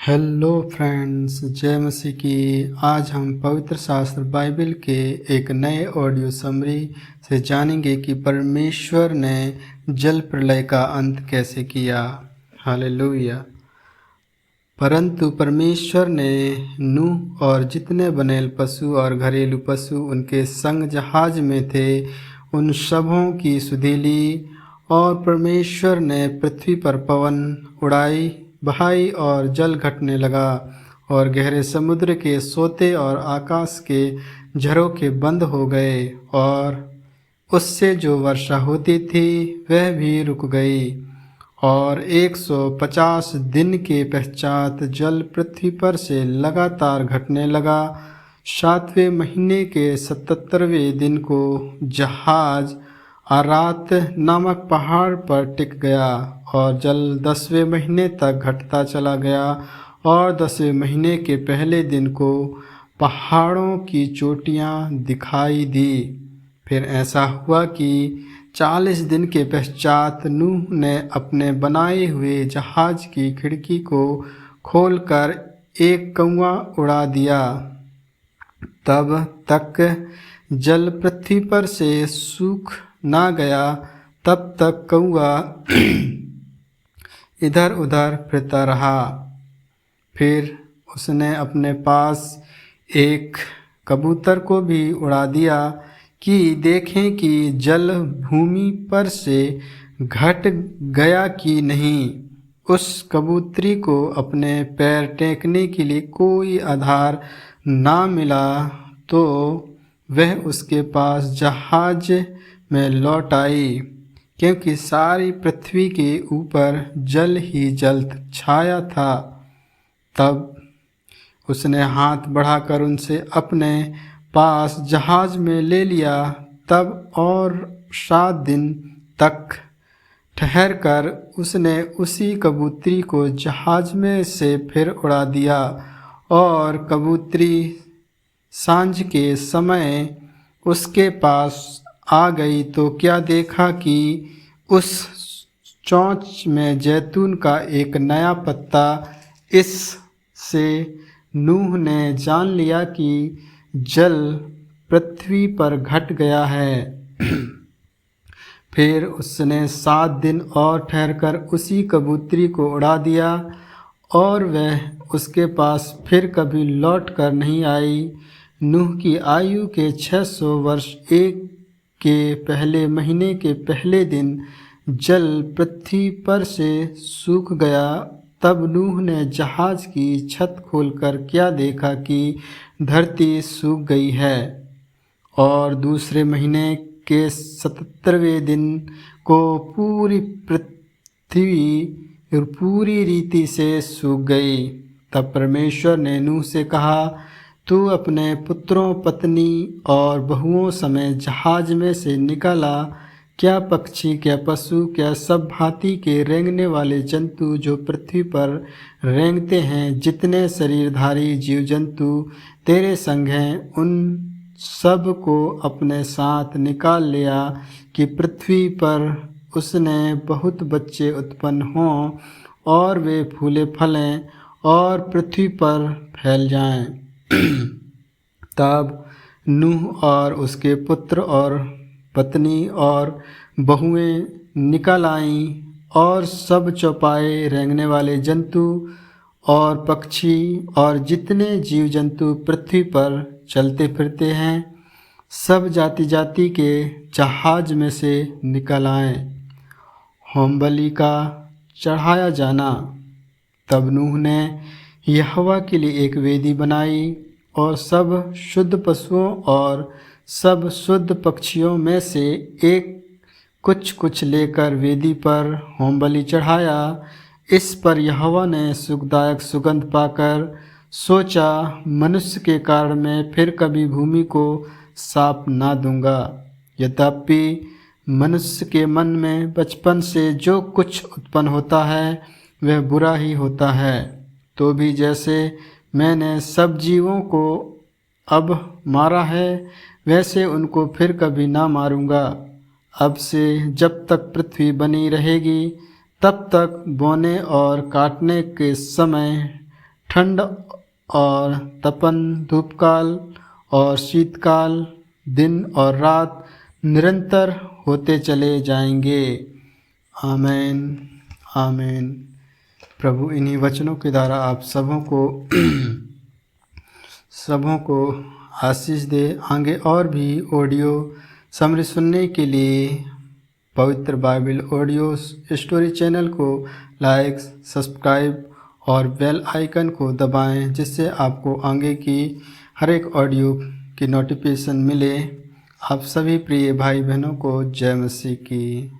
Hello friends, जय मसीह की। आज हम पवित्र शास्त्र बाइबल के एक नए ऑडियो समरी से जानेंगे कि परमेश्वर ने जल प्रलय का अंत कैसे किया। हालेलुया। परंतु परमेश्वर ने नूह और जितने बनेल पशु और घरेलू पशु उनके संग जहाज में थे उन सबों की सुधि ली। और परमेश्वर ने पृथ्वी पर पवन उड़ाई बहाई और जल घटने लगा और गहरे समुद्र के सोते और आकाश के झरोखे बंद हो गए और उससे जो वर्षा होती थी वह भी रुक गई। और 150 दिन के पश्चात जल पृथ्वी पर से लगातार घटने लगा। 7वें महीने के 77वें दिन को जहाज अरात नामक पहाड़ पर टिक गया और जल 10वें महीने तक घटता चला गया। और 10वें महीने के पहले दिन को पहाड़ों की चोटियां दिखाई दी। फिर ऐसा हुआ कि 40 दिन के पश्चात नूह ने अपने बनाए हुए जहाज की खिड़की को खोलकर एक कौवा उड़ा दिया। तब तक जल पृथ्वी पर से सूख ना गया, तब तक कौवा इधर उधर फिरता रहा। फिर उसने अपने पास एक कबूतर को भी उड़ा दिया कि देखें कि जल भूमि पर से घट गया कि नहीं। उस कबूतरी को अपने पैर टेकने के लिए कोई आधार ना मिला तो वह उसके पास जहाज में लौट आई, क्योंकि सारी पृथ्वी के ऊपर जल ही जल छाया था। तब उसने हाथ बढ़ाकर उनसे अपने पास जहाज में ले लिया। तब और 7 दिन तक ठहर कर उसने उसी कबूतरी को जहाज में से फिर उड़ा दिया। और कबूतरी सांझ के समय उसके पास आ गई तो क्या देखा कि उस चोंच में जैतून का एक नया पत्ता। इससे नूह ने जान लिया कि जल पृथ्वी पर घट गया है। फिर उसने 7 दिन और ठहरकर उसी कबूतरी को उड़ा दिया और वह उसके पास फिर कभी लौट कर नहीं आई। नूह की आयु के 600 वर्ष एक के पहले महीने के पहले दिन जल पृथ्वी पर से सूख गया। तब नूह ने जहाज की छत खोलकर क्या देखा कि धरती सूख गई है। और दूसरे महीने के 77वें दिन को पूरी पृथ्वी पूरी रीति से सूख गई। तब परमेश्वर ने नूह से कहा, तू अपने पुत्रों, पत्नी और बहुओं समेत जहाज में से निकला। क्या पक्षी, क्या पशु, क्या सब भांति के रेंगने वाले जंतु जो पृथ्वी पर रेंगते हैं, जितने शरीरधारी जीव जंतु तेरे संग हैं, उन सब को अपने साथ निकाल लिया कि पृथ्वी पर उसने बहुत बच्चे उत्पन्न हों और वे फूले फलें और पृथ्वी पर फैल जाएं। तब नूह और उसके पुत्र और पत्नी और बहुएं निकल आईं और सब चौपाए रेंगने वाले जंतु और पक्षी और जितने जीव जंतु पृथ्वी पर चलते फिरते हैं, सब जाति जाति के जहाज में से निकल आए। होम बलि का चढ़ाया जाना। तब नूह ने यहोवा के लिए एक वेदी बनाई और सब शुद्ध पशुओं और सब शुद्ध पक्षियों में से एक कुछ कुछ लेकर वेदी पर होम बलि चढ़ाया। इस पर यहोवा ने सुखदायक सुगंध पाकर सोचा, मनुष्य के कारण मैं फिर कभी भूमि को साप ना दूंगा। यद्यपि मनुष्य के मन में बचपन से जो कुछ उत्पन्न होता है वह बुरा ही होता है, तो भी जैसे मैंने सब जीवों को अब मारा है वैसे उनको फिर कभी ना मारूंगा। अब से जब तक पृथ्वी बनी रहेगी तब तक बोने और काटने के समय ठंड और तपन, धूपकाल और शीतकाल, दिन और रात निरंतर होते चले जाएंगे। आमीन आमीन। प्रभु इन्हीं वचनों के द्वारा आप सबों को आशीष दे। आगे और भी ऑडियो समरी सुनने के लिए पवित्र बाइबल ऑडियो स्टोरी चैनल को लाइक, सब्सक्राइब और बेल आइकन को दबाएं, जिससे आपको आगे की हर एक ऑडियो की नोटिफिकेशन मिले। आप सभी प्रिय भाई बहनों को जय मसीह की।